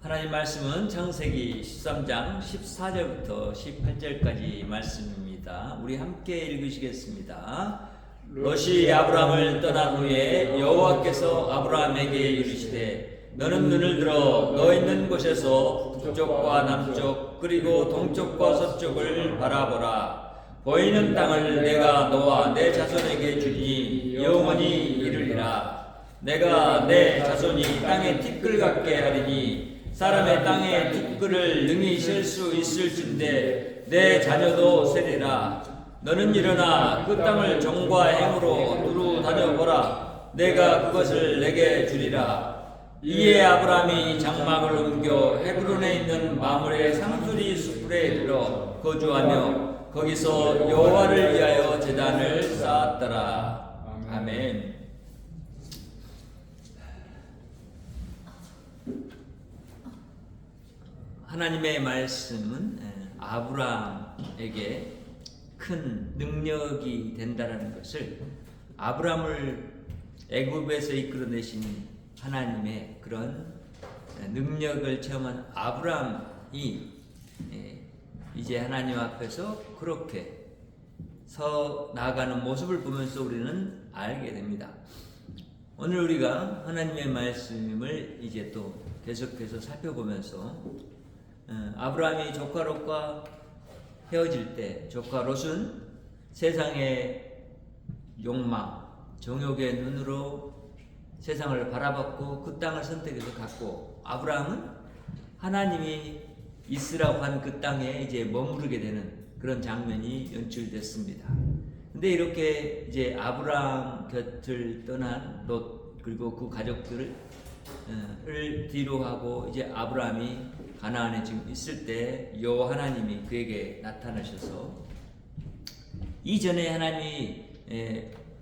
하나님 말씀은 창세기 13장 14절부터 18절까지 말씀입니다. 우리 함께 읽으시겠습니다. 롯이 아브라함을 떠난 후에 여호와께서 아브라함에게 이르시되 너는 눈을 들어 너 있는 곳에서 북쪽과 남쪽 그리고 동쪽과 서쪽을 바라보라. 보이는 땅을 내가 너와 내 자손에게 주니 영원히 이르리라. 내가 내 자손이 땅에 티끌 같게 하리니 사람의 땅에 티끌을 능히 셀 수 있을진데 내 자녀도 세리라. 너는 일어나 그 땅을 정과 행으로 두루 다녀보라. 내가 그것을 내게 주리라. 이에 아브라함이 장막을 옮겨 헤브론에 있는 마므레 상수리 숲에 이르러 거주하며 거기서 여호와를 위하여 제단을 쌓았더라. 아멘. 하나님의 말씀은 아브라함에게 큰 능력이 된다라는 것을, 아브라함을 애굽에서 이끌어내신 하나님의 그런 능력을 체험한 아브라함이 이제 하나님 앞에서 그렇게 서 나아가는 모습을 보면서 우리는 알게 됩니다. 오늘 우리가 하나님의 말씀을 이제 또 계속해서 살펴보면서 아브라함이 조카 롯과 헤어질 때 조카 롯은 세상의 욕망, 정욕의 눈으로 세상을 바라봤고 그 땅을 선택해서 갔고, 아브라함은 하나님이 있으라고 한 그 땅에 이제 머무르게 되는 그런 장면이 연출됐습니다. 근데 이렇게 이제 아브라함 곁을 떠난 롯 그리고 그 가족들을 뒤로 하고 이제 아브라함이 가나안에 지금 있을 때 여호와 하나님이 그에게 나타나셔서 이전에 하나님이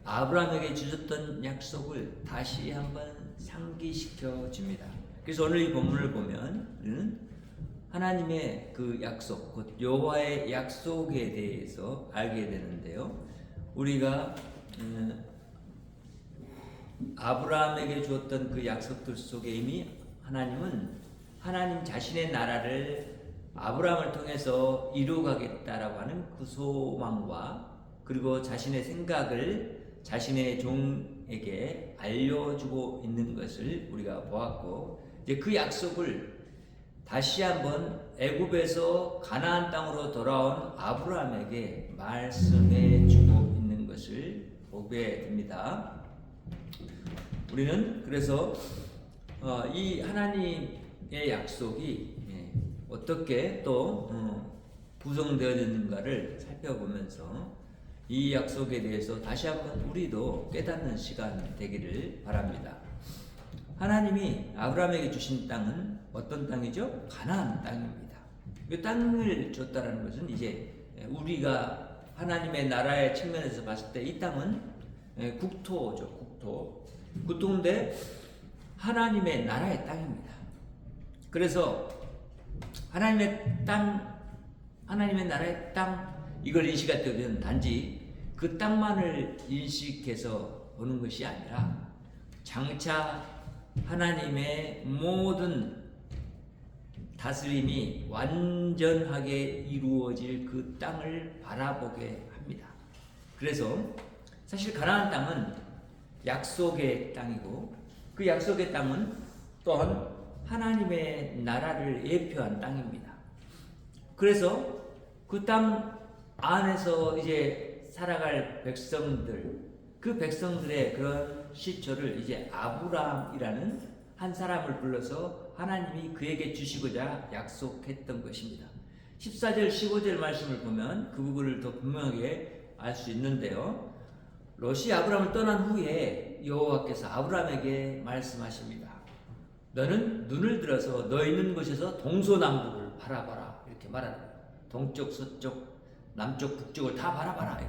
아브라함에게 주셨던 약속을 다시 한번 상기시켜 줍니다. 그래서 오늘 이 본문을 보면 하나님의 그 약속, 곧 여호와의 약속에 대해서 알게 되는데요. 우리가 아브라함에게 주었던 그 약속들 속에 이미 하나님은 하나님 자신의 나라를 아브라함을 통해서 이루어가겠다라고 하는 그 소망과 그리고 자신의 생각을 자신의 종에게 알려주고 있는 것을 우리가 보았고, 이제 그 약속을 다시 한번 애굽에서 가나안 땅으로 돌아온 아브라함에게 말씀해 주고 있는 것을 보게 됩니다. 우리는 그래서 이 하나님의 약속이 어떻게 또 구성되어졌는가를 살펴보면서 이 약속에 대해서 다시 한번 우리도 깨닫는 시간 되기를 바랍니다. 하나님이 아브라함에게 주신 땅은 어떤 땅이죠? 가나안 땅입니다. 이 땅을 줬다라는 것은 이제 우리가 하나님의 나라의 측면에서 봤을 때 이 땅은 국토죠. 국토인데 하나님의 나라의 땅입니다. 그래서 하나님의 땅, 하나님의 나라의 땅, 이걸 인식할 때는 단지 그 땅만을 인식해서 보는 것이 아니라 장차 하나님의 모든 다스림이 완전하게 이루어질 그 땅을 바라보게 합니다. 그래서 사실 가나안 땅은 약속의 땅이고, 그 약속의 땅은 또한 하나님의 나라를 예표한 땅입니다. 그래서 그 땅 안에서 이제 살아갈 백성들, 그 백성들의 그런 시초를 이제 아브라함이라는 한 사람을 불러서 하나님이 그에게 주시고자 약속했던 것입니다. 14절 15절 말씀을 보면 그 부분을 더 분명하게 알 수 있는데요. 롯이 아브라함을 떠난 후에 여호와께서 아브라함에게 말씀하십니다. 너는 눈을 들어서 너 있는 곳에서 동서남북을 바라봐라, 이렇게 말합니다. 동쪽, 서쪽, 남쪽, 북쪽을 다 바라봐라.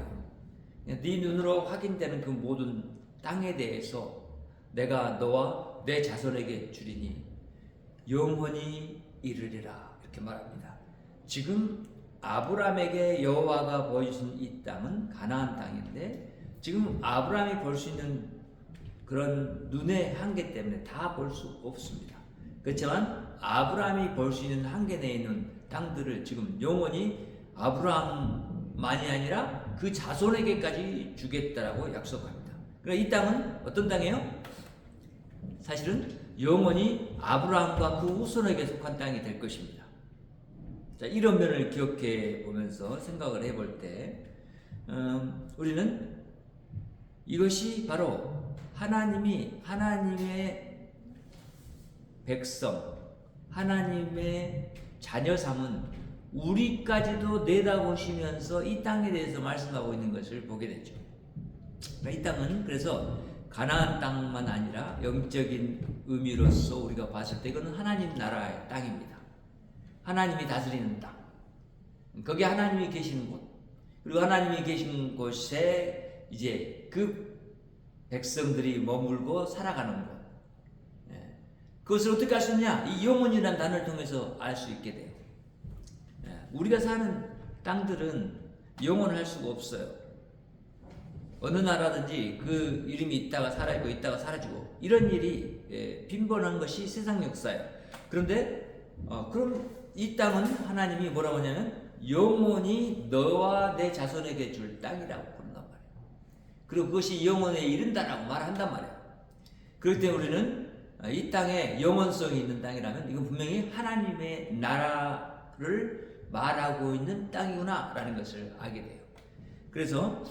네 눈으로 확인되는 그 모든 땅에 대해서 내가 너와 내 자손에게 주리니 영원히 이르리라, 이렇게 말합니다. 지금 아브라함에게 여호와가 보여주신 이 땅은 가나안 땅인데, 지금 아브라함이 볼 수 있는 그런 눈의 한계 때문에 다 볼 수 없습니다. 그렇지만 아브라함이 볼 수 있는 한계 내에 있는 땅들을 지금 영원히 아브라함만이 아니라 그 자손에게까지 주겠다라고 약속합니다. 그러니까 이 땅은 어떤 땅이에요? 사실은 영원히 아브라함과 그 후손에게 속한 땅이 될 것입니다. 자, 이런 면을 기억해 보면서 생각을 해볼 때 우리는 이것이 바로 하나님의 백성, 하나님의 자녀 삼은 우리까지도 내다보시면서 이 땅에 대해서 말씀하고 있는 것을 보게 되죠. 이 땅은 그래서 가나안 땅만 아니라 영적인 의미로서 우리가 봤을 때 이거는 하나님 나라의 땅입니다. 하나님이 다스리는 땅. 거기 하나님이 계시는 곳. 그리고 하나님이 계신 곳에 이제 그 백성들이 머물고 살아가는 곳. 그것을 어떻게 알 수 있냐? 이 영혼이라는 단어를 통해서 알 수 있게 돼요. 우리가 사는 땅들은 영원할 수가 없어요. 어느 나라든지 그 이름이 있다가 사라지고 있다가 사라지고 이런 일이 빈번한 것이 세상 역사예요. 그런데 그럼 이 땅은 하나님이 뭐라고 하냐면 영원히 너와 내 자손에게 줄 땅이라고 부른단 말이에요. 그리고 그것이 영원에 이른다라고 말한단 말이에요. 그렇기 때문에 우리는 이 땅에 영원성이 있는 땅이라면 이건 분명히 하나님의 나라를 말하고 있는 땅이구나 라는 것을 알게 돼요. 그래서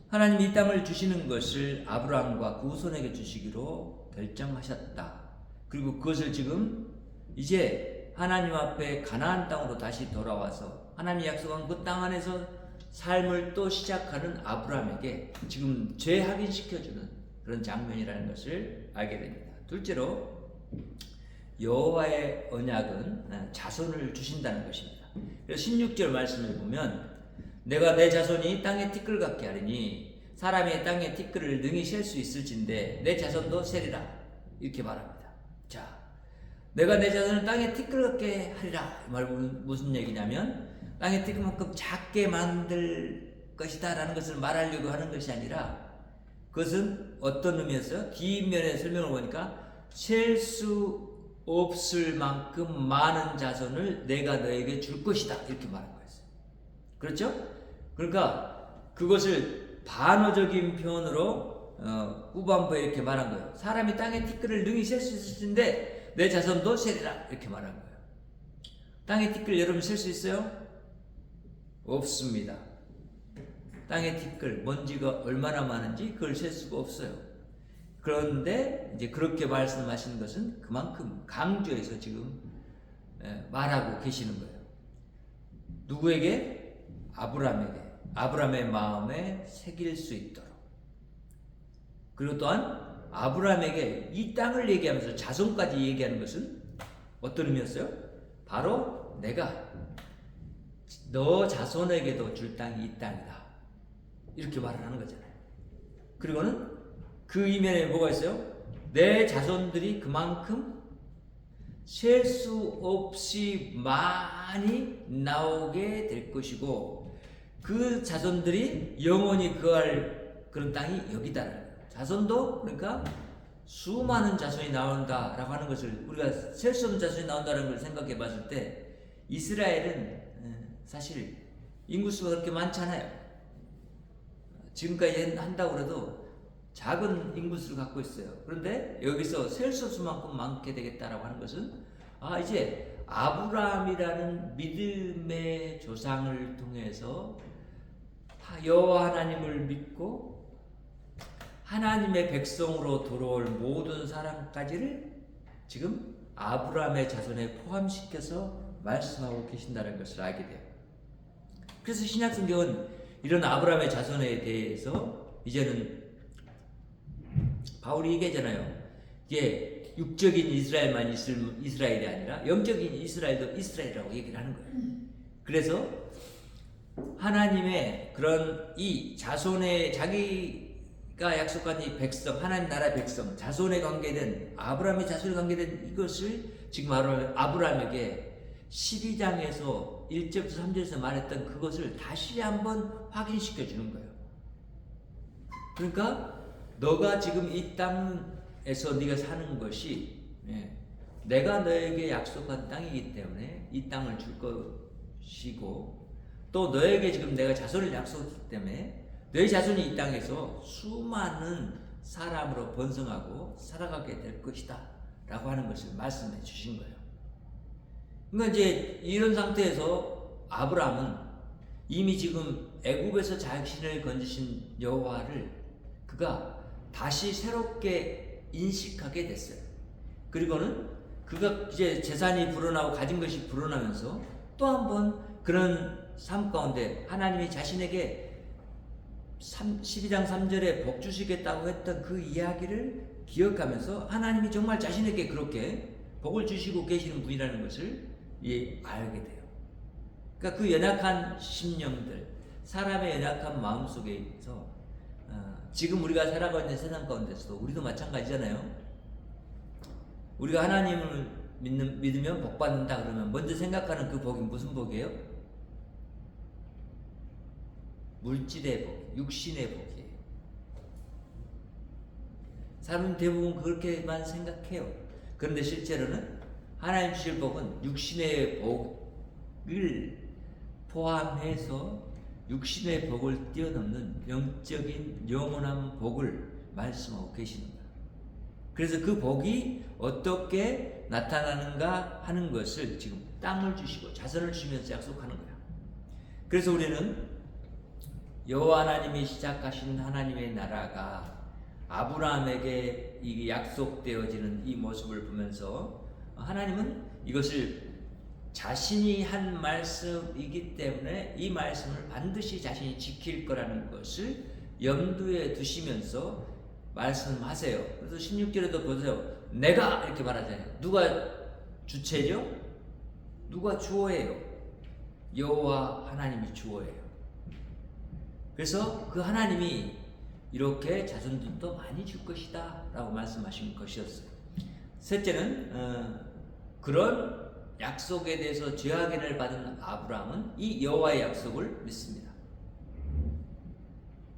하나님이 이 땅을 주시는 것을 아브라함과 그 후손에게 주시기로 결정하셨다. 그리고 그것을 지금 이제 하나님 앞에 가나안 땅으로 다시 돌아와서 하나님이 약속한 그 땅 안에서 삶을 또 시작하는 아브라함에게 지금 재확인시켜주는 그런 장면이라는 것을 알게 됩니다. 둘째로 여호와의 언약은 자손을 주신다는 것입니다. 그래서 16절 말씀을 보면 내가 내 자손이 땅에 티끌 같게 하리니 사람의 땅에 티끌을 능히 셀 수 있을진데 내 자손도 세리라 이렇게 말합니다. 자, 내가 내 자손을 땅에 티끌 같게 하리라 이 말은 무슨 얘기냐면 땅의 티끌만큼 작게 만들 것이다 라는 것을 말하려고 하는 것이 아니라 그것은 어떤 의미였어요? 뒷면의 설명을 보니까 셀 수 없을 만큼 많은 자손을 내가 너에게 줄 것이다 이렇게 말한 거였어요. 그렇죠? 그러니까 그것을 반어적인 표현으로 후반부에 이렇게 말한 거예요. 사람이 땅의 티끌을 능히 셀 수 있을 텐데 내 자손도 세리라 이렇게 말한 거예요. 땅의 티끌 여러분 셀 수 있어요? 없습니다. 땅의 티끌, 먼지가 얼마나 많은지 그걸 셀 수가 없어요. 그런데 이제 그렇게 말씀하시는 것은 그만큼 강조해서 지금 말하고 계시는 거예요. 누구에게? 아브라함에게. 아브라함의 마음에 새길 수 있도록. 그리고 또한 아브라함에게 이 땅을 얘기하면서 자손까지 얘기하는 것은 어떤 의미였어요? 바로 내가 너 자손에게도 줄 땅이 이 땅이다. 이렇게 말을 하는 거잖아요. 그리고는 그 이면에 뭐가 있어요? 내 자손들이 그만큼 셀 수 없이 많이 나오게 될 것이고 그 자손들이 영원히 거할 그런 땅이 여기다라는 거예요. 자손도 그러니까 수많은 자손이 나온다라고 하는 것을 우리가 셀 수 없는 자손이 나온다는 걸 생각해 봤을 때 이스라엘은 사실 인구수가 그렇게 많지 않아요. 지금까지 한다고 해도 작은 인구수를 갖고 있어요. 그런데 여기서 셀 수 없을 만큼 많게 되겠다라고 하는 것은 이제 아브라함이라는 믿음의 조상을 통해서 여호와 하나님을 믿고 하나님의 백성으로 돌아올 모든 사람까지를 지금 아브라함의 자손에 포함시켜서 말씀하고 계신다는 것을 알게 돼요. 그래서 신약 성경은 이런 아브라함의 자손에 대해서 이제는 바울이 얘기하잖아요. 이게 육적인 이스라엘만 이스라엘이 아니라 영적인 이스라엘도 이스라엘이라고 얘기를 하는 거예요. 그래서 하나님의 그런 이 자손의 자기가 약속한 이 백성, 하나님 나라의 백성, 자손에 관계된 아브라함의 자손에 관계된 이것을 지금 아브라함에게 12장에서 1절부터 3절에서 말했던 그것을 다시 한번 확인시켜 주는 거예요. 그러니까 너가 지금 이 땅에서 네가 사는 것이 내가 너에게 약속한 땅이기 때문에 이 땅을 줄 것이고, 또 너에게 지금 내가 자손을 약속했기 때문에 너희 자손이 이 땅에서 수많은 사람으로 번성하고 살아가게 될 것이다 라고 하는 것을 말씀해 주신 거예요. 그러니까 이제 이런 상태에서 아브라함은 이미 지금 애굽에서 자신을 건지신 여호와를 그가 다시 새롭게 인식하게 됐어요. 그리고는 그가 이제 재산이 불어나고 가진 것이 불어나면서 또 한 번 그런 삶 가운데 하나님이 자신에게 12장 3절에 복 주시겠다고 했던 그 이야기를 기억하면서 하나님이 정말 자신에게 그렇게 복을 주시고 계시는 분이라는 것을 알게 돼요. 그러니까 그 연약한 심령들, 사람의 연약한 마음 속에서 지금 우리가 살아가고 있는 세상 가운데서도 우리도 마찬가지잖아요. 우리가 하나님을 믿으면 복 받는다 그러면 먼저 생각하는 그 복이 무슨 복이에요? 물질의 복, 육신의 복이에요. 사람은 대부분 그렇게만 생각해요. 그런데 실제로는 하나님 주실 복은 육신의 복을 포함해서 육신의 복을 뛰어넘는 영적인 영원한 복을 말씀하고 계시는 거예요. 그래서 그 복이 어떻게 나타나는가 하는 것을 지금 땅을 주시고 자선을 주시면서 약속하는 거야. 그래서 우리는 여호와 하나님이 시작하신 하나님의 나라가 아브라함에게 이 약속되어지는 이 모습을 보면서 하나님은 이것을 자신이 한 말씀이기 때문에 이 말씀을 반드시 자신이 지킬 거라는 것을 염두에 두시면서 말씀하세요. 그래서 16절에도 보세요. 내가 이렇게 말하잖아요. 누가 주체죠? 누가 주어예요? 여호와 하나님이 주어예요. 그래서 그 하나님이 이렇게 자손들도 많이 줄 것이다 라고 말씀하신 것이었어요. 셋째는 그런 약속에 대해서 죄악인을 받은 아브라함은 이 여호와의 약속을 믿습니다.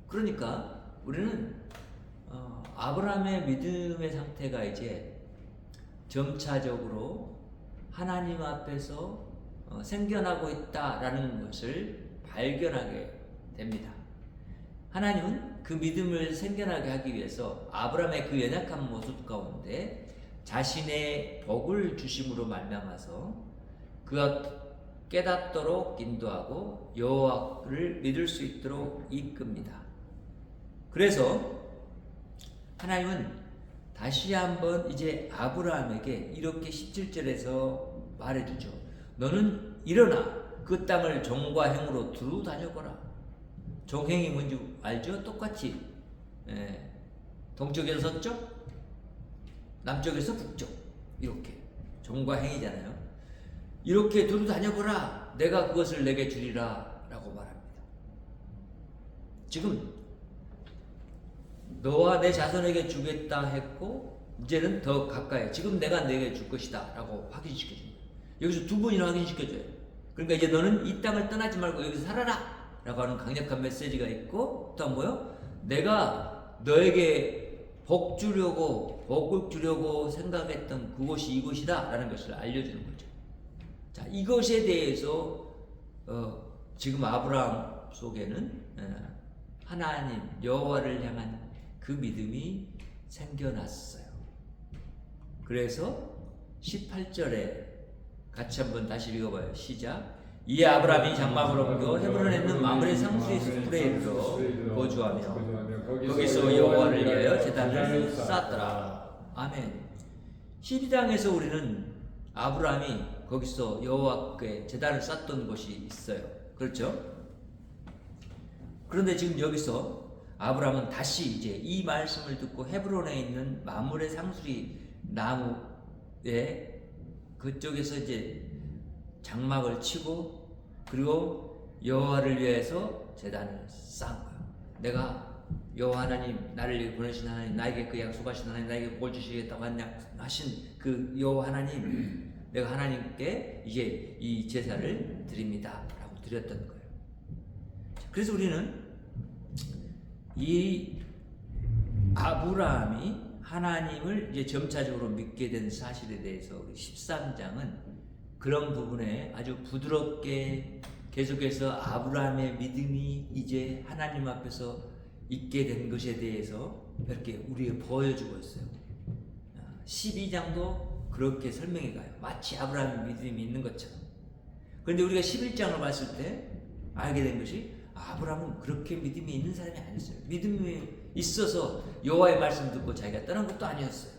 그러니까 우리는 아브라함의 믿음의 상태가 이제 점차적으로 하나님 앞에서 생겨나고 있다라는 것을 발견하게 됩니다. 하나님은 그 믿음을 생겨나게 하기 위해서 아브라함의 그 연약한 모습 가운데 자신의 복을 주심으로 말미암아서 그가 깨닫도록 인도하고 여호와를 믿을 수 있도록 이끕니다. 그래서 하나님은 다시 한번 이제 아브라함에게 이렇게 17절에서 말해주죠. 너는 일어나 그 땅을 종과 행으로 두루 다녀보라. 종행이 뭔지 알죠? 똑같이 동쪽에서 서쪽, 남쪽에서 북쪽 이렇게 종과 행이잖아요. 이렇게 두루 다녀보라. 내가 그것을 내게 주리라 라고 말합니다. 지금 너와 내 자손에게 주겠다 했고 이제는 더 가까이 지금 내가 내게 줄 것이다 라고 확인시켜줍니다. 여기서 두 번이나 확인시켜줘요. 그러니까 이제 너는 이 땅을 떠나지 말고 여기서 살아라 라고 하는 강력한 메시지가 있고 또 뭐요? 내가 너에게 복을 주려고 생각했던 그곳이 이곳이다 라는 것을 알려주는 거죠. 자, 이것에 대해서 지금 아브라함 속에는 하나님 여호와를 향한 그 믿음이 생겨났어요. 그래서 18절에 같이 한번 다시 읽어봐요. 시작. 이에 아브라함이 장막을 옮겨 헤브론에 있는 마므레 상수의 숲에 이르러 거주하며 거기서 여호와를 위하여 제단을 쌓았더라. 아멘. 12장에서 우리는 아브라함이 거기서 여호와께 제단을 쌓던 곳이 있어요. 그렇죠? 그런데 지금 여기서 아브라함은 다시 이제 이 말씀을 듣고 헤브론에 있는 마므레 상수리 나무에 그쪽에서 이제 장막을 치고 그리고 여호와를 위해서 제단을 쌓은 거예요. 내가 여호와 하나님 나를 보내신 하나님 나에게 그 약속하신 하나님 나에게 복을 주시겠다고 하신 그 여호와 하나님 내가 하나님께 이제 이 제사를 드립니다 라고 드렸던 거예요. 그래서 우리는 이 아브라함이 하나님을 이제 점차적으로 믿게 된 사실에 대해서 우리 13장은 그런 부분에 아주 부드럽게 계속해서 아브라함의 믿음이 이제 하나님 앞에서 있게 된 것에 대해서 이렇게 우리에게 보여주고 있어요. 12장도 그렇게 설명해 가요. 마치 아브라함의 믿음이 있는 것처럼. 그런데 우리가 11장을 봤을 때 알게 된 것이 아브라함은 그렇게 믿음이 있는 사람이 아니었어요. 믿음이 있어서 여호와의 말씀 듣고 자기가 떠난 것도 아니었어요.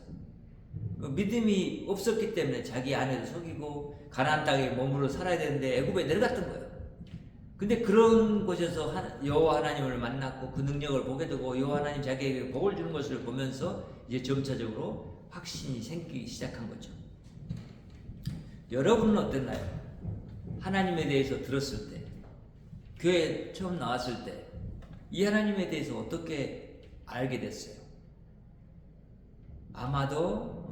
믿음이 없었기 때문에 자기 아내를 속이고 가나안 땅에 몸으로 살아야 되는데 애굽에 내려갔던 거예요. 근데 그런 곳에서 여호와 하나님을 만났고 그 능력을 보게 되고 여호와 하나님 자기에게 복을 주는 것을 보면서 이제 점차적으로 확신이 생기기 시작한 거죠. 여러분은 어땠나요? 하나님에 대해서 들었을 때, 교회 처음 나왔을 때 이 하나님에 대해서 어떻게 알게 됐어요? 아마도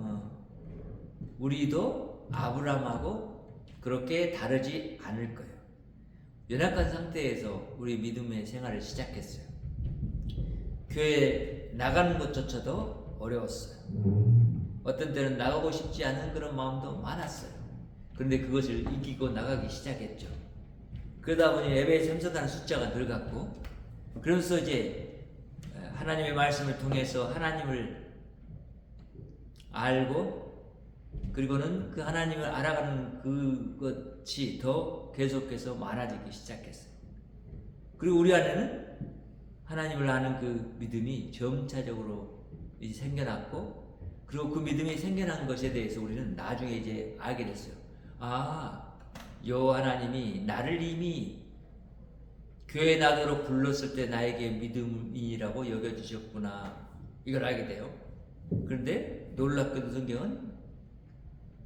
우리도 아브라함하고 그렇게 다르지 않을 거예요. 연약한 상태에서 우리 믿음의 생활을 시작했어요. 교회 나가는 것조차도 어려웠어요. 어떤 때는 나가고 싶지 않은 그런 마음도 많았어요. 그런데 그것을 이기고 나가기 시작했죠. 그러다 보니 예배에 참석하는 숫자가 늘었고, 그러면서 이제 하나님의 말씀을 통해서 하나님을 알고, 그리고는 그 하나님을 알아가는 그것이 더 계속해서 많아지기 시작했어요. 그리고 우리 안에는 하나님을 아는 그 믿음이 점차적으로 이제 생겨났고, 그리고 그 믿음이 생겨난 것에 대해서 우리는 나중에 이제 알게 됐어요. 여호와 하나님이 나를 이미 교회 나도록 불렀을 때 나에게 믿음이라고 여겨주셨구나, 이걸 알게 돼요. 그런데 놀랍게도 성경은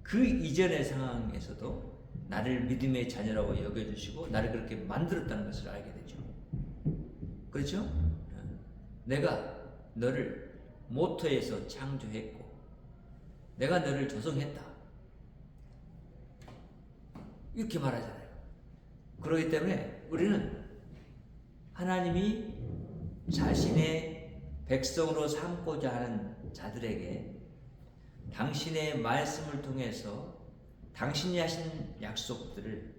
그 이전의 상황에서도 나를 믿음의 자녀라고 여겨주시고 나를 그렇게 만들었다는 것을 알게 되죠. 그렇죠? 내가 너를 모토에서 창조했고 내가 너를 조성했다, 이렇게 말하잖아요. 그렇기 때문에 우리는 하나님이 자신의 백성으로 삼고자 하는 자들에게 당신의 말씀을 통해서 당신이 하신 약속들을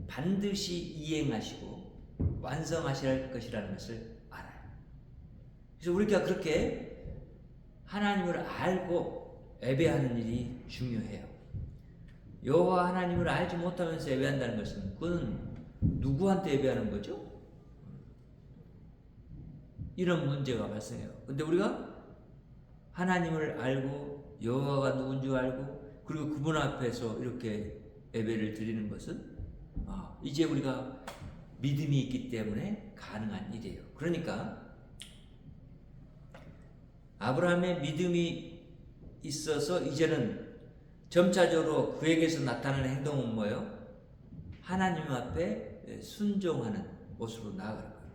반드시 이행하시고 완성하실 것이라는 것을 알아요. 그래서 우리가 그렇게 하나님을 알고 예배하는 일이 중요해요. 여호와 하나님을 알지 못하면서 예배한다는 것은 그건 누구한테 예배하는 거죠? 이런 문제가 발생해요. 근데 우리가 하나님을 알고 여호와가 누군지 알고 그리고 그분 앞에서 이렇게 예배를 드리는 것은 이제 우리가 믿음이 있기 때문에 가능한 일이에요. 그러니까 아브라함의 믿음이 있어서 이제는 점차적으로 그에게서 나타나는 행동은 뭐예요? 하나님 앞에 순종하는 모습으로 나아가는 거예요.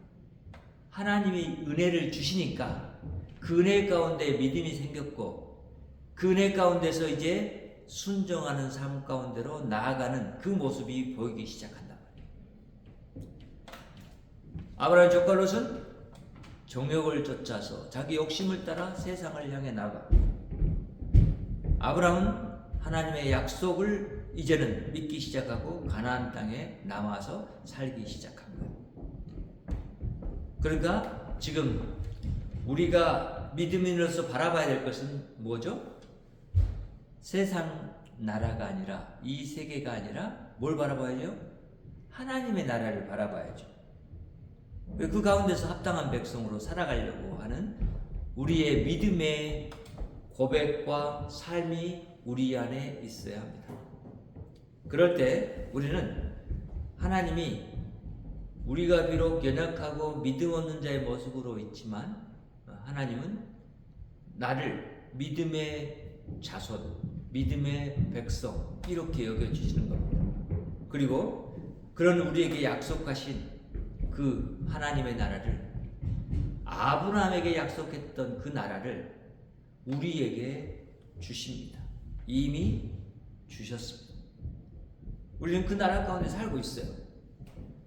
하나님이 은혜를 주시니까 그 은혜 가운데 믿음이 생겼고 그 은혜 가운데서 이제 순종하는 삶 가운데로 나아가는 그 모습이 보이기 시작한단 말이에요. 아브라함 조카 롯은 정욕을 쫓아서 자기 욕심을 따라 세상을 향해 나가. 아브라함은 하나님의 약속을 이제는 믿기 시작하고 가나안 땅에 남아서 살기 시작한 거예요. 그러니까 지금 우리가 믿음인으로서 바라봐야 될 것은 뭐죠? 세상 나라가 아니라 이 세계가 아니라 뭘 바라봐야죠? 하나님의 나라를 바라봐야죠. 그 가운데서 합당한 백성으로 살아가려고 하는 우리의 믿음의 고백과 삶이 우리 안에 있어야 합니다. 그럴 때 우리는 하나님이 우리가 비록 연약하고 믿음 없는 자의 모습으로 있지만 하나님은 나를 믿음의 자손, 믿음의 백성 이렇게 여겨주시는 겁니다. 그리고 그런 우리에게 약속하신 그 하나님의 나라를, 아브라함에게 약속했던 그 나라를 우리에게 주십니다. 이미 주셨습니다. 우리는 그 나라 가운데 살고 있어요.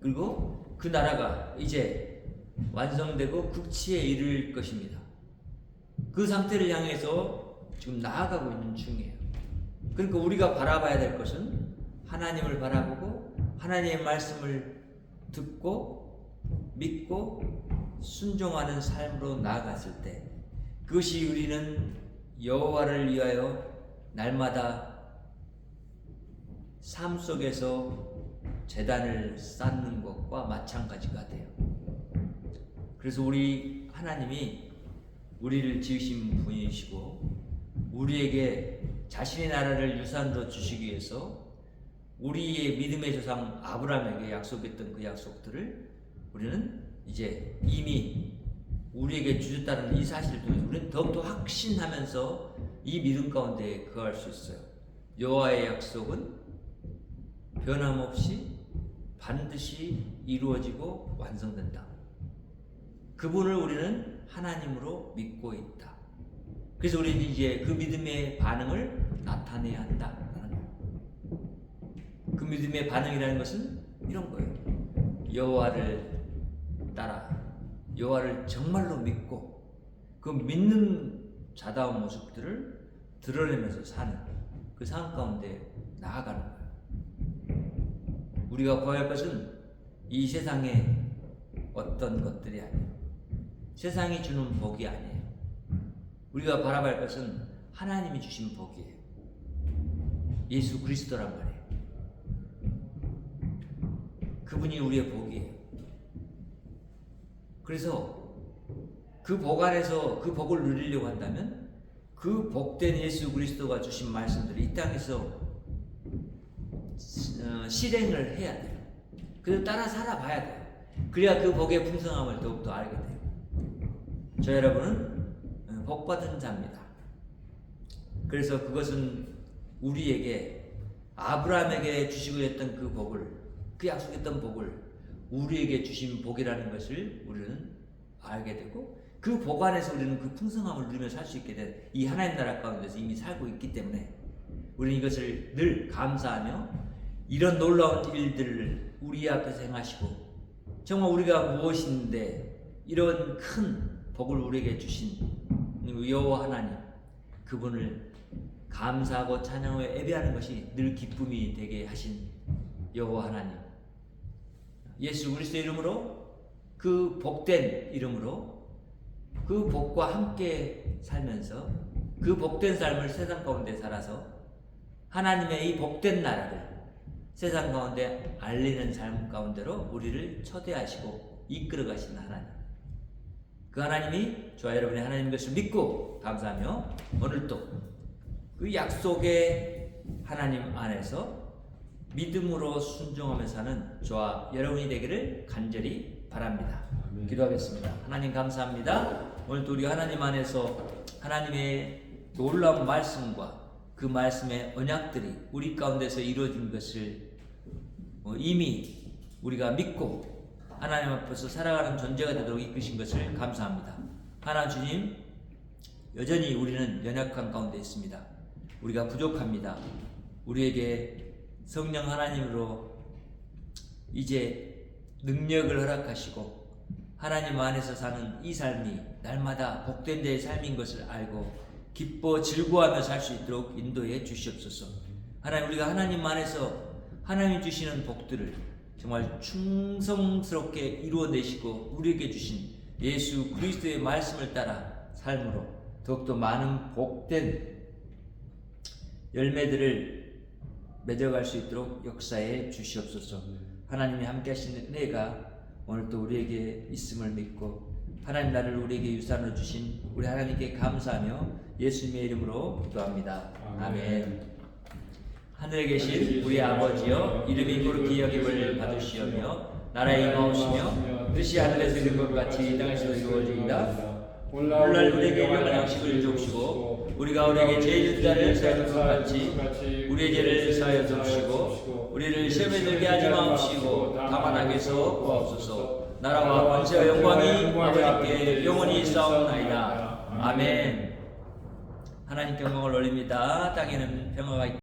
그리고 그 나라가 이제 완성되고 극치에 이를 것입니다. 그 상태를 향해서 지금 나아가고 있는 중이에요. 그러니까 우리가 바라봐야 될 것은 하나님을 바라보고 하나님의 말씀을 듣고 믿고 순종하는 삶으로 나아갔을 때, 그것이 우리는 여호와를 위하여 날마다 삶 속에서 제단을 쌓는 것과 마찬가지가 돼요. 그래서 우리 하나님이 우리를 지으신 분이시고 우리에게 자신의 나라를 유산으로 주시기 위해서 우리의 믿음의 조상 아브라함에게 약속했던 그 약속들을 우리는 이제 이미 우리에게 주셨다는 이 사실을 통해서 우리는 더욱더 확신하면서 이 믿음 가운데 거할 수 있어요. 여호와의 약속은 변함없이 반드시 이루어지고 완성된다. 그분을 우리는 하나님으로 믿고 있다. 그래서 우리는 이제 그 믿음의 반응을 나타내야 한다. 그 믿음의 반응이라는 것은 이런 거예요. 여호와를 따라 여호와를 정말로 믿고 그 믿는 자다운 모습들을 드러내면서 사는 그 삶 가운데 나아가는 거예요. 우리가 구할 것은 이 세상의 어떤 것들이 아니에요. 세상이 주는 복이 아니에요. 우리가 바라볼 것은 하나님이 주신 복이에요. 예수 그리스도란 말이에요. 그분이 우리의 복이에요. 그래서 그 복 안에서 그 복을 누리려고 한다면 그 복된 예수 그리스도가 주신 말씀들이 이 땅에서 실행을 해야 돼요. 그래서 따라 살아봐야 돼요. 그래야 그 복의 풍성함을 더욱더 알게 돼요. 저 여러분은 복받은 자입니다. 그래서 그것은 우리에게 아브라함에게 주시고 했던 그 복을, 그 약속했던 복을 우리에게 주신 복이라는 것을 우리는 알게 되고 그 복 안에서 우리는 그 풍성함을 누리며 살 수 있게 된 이 하나님 나라 가운데서 이미 살고 있기 때문에 우리는 이것을 늘 감사하며 이런 놀라운 일들을 우리 앞에서 행하시고 정말 우리가 무엇인데 이런 큰 복을 우리에게 주신 여호와 하나님, 그분을 감사하고 찬양하며 예배하는 것이 늘 기쁨이 되게 하신 여호와 하나님, 예수 그리스도의 이름으로, 그 복된 이름으로 그 복과 함께 살면서 그 복된 삶을 세상 가운데 살아서 하나님의 이 복된 나라를 세상 가운데 알리는 삶 가운데로 우리를 초대하시고 이끌어 가시는 하나님, 그 하나님이 저와 여러분의 하나님인 것을 믿고 감사하며 오늘도 그 약속의 하나님 안에서 믿음으로 순종하며 사는 저와 여러분이 되기를 간절히 바랍니다. 아멘. 기도하겠습니다. 하나님 감사합니다. 오늘도 우리 하나님 안에서 하나님의 놀라운 말씀과 그 말씀의 언약들이 우리 가운데서 이루어진 것을 이미 우리가 믿고 하나님 앞에서 살아가는 존재가 되도록 이끄신 것을 감사합니다. 하나님 주님, 여전히 우리는 연약한 가운데 있습니다. 우리가 부족합니다. 우리에게 성령 하나님으로 이제 능력을 허락하시고 하나님 안에서 사는 이 삶이 날마다 복된 자의 삶인 것을 알고 기뻐 즐거워하며 살 수 있도록 인도해 주시옵소서. 하나님, 우리가 하나님 안에서 하나님 주시는 복들을 정말 충성스럽게 이루어내시고 우리에게 주신 예수 그리스도의 말씀을 따라 삶으로 더욱더 많은 복된 열매들을 맺어갈 수 있도록 역사해 주시옵소서. 하나님이 함께 하시는 은혜가 오늘도 우리에게 있음을 믿고 하나님 나를 우리에게 유산으로 주신 우리 하나님께 감사하며 예수님의 이름으로 기도합니다. 아멘. 하늘에 계신 우리 아버지여, 이름이 거룩히 여김을 받으시오며 나라에 임하오시며 뜻이 하늘에서 이룬 것 같이 땅에서도 이루어지이다. 오늘날 우리에게 일용할 양식을 주옵시고 우리가 우리에게 죄 지은 자를 사하는 것 같이 우리의 죄를 사하여 주옵시고 우리를 시험에 들게 하지 마옵시고 다만 악에서 구하옵소서. 나라와 권세와 영광이 아버지께 영원히 싸움나이다. 아멘. 하나님께 영광을 올립니다. 땅에는 평화가 있다.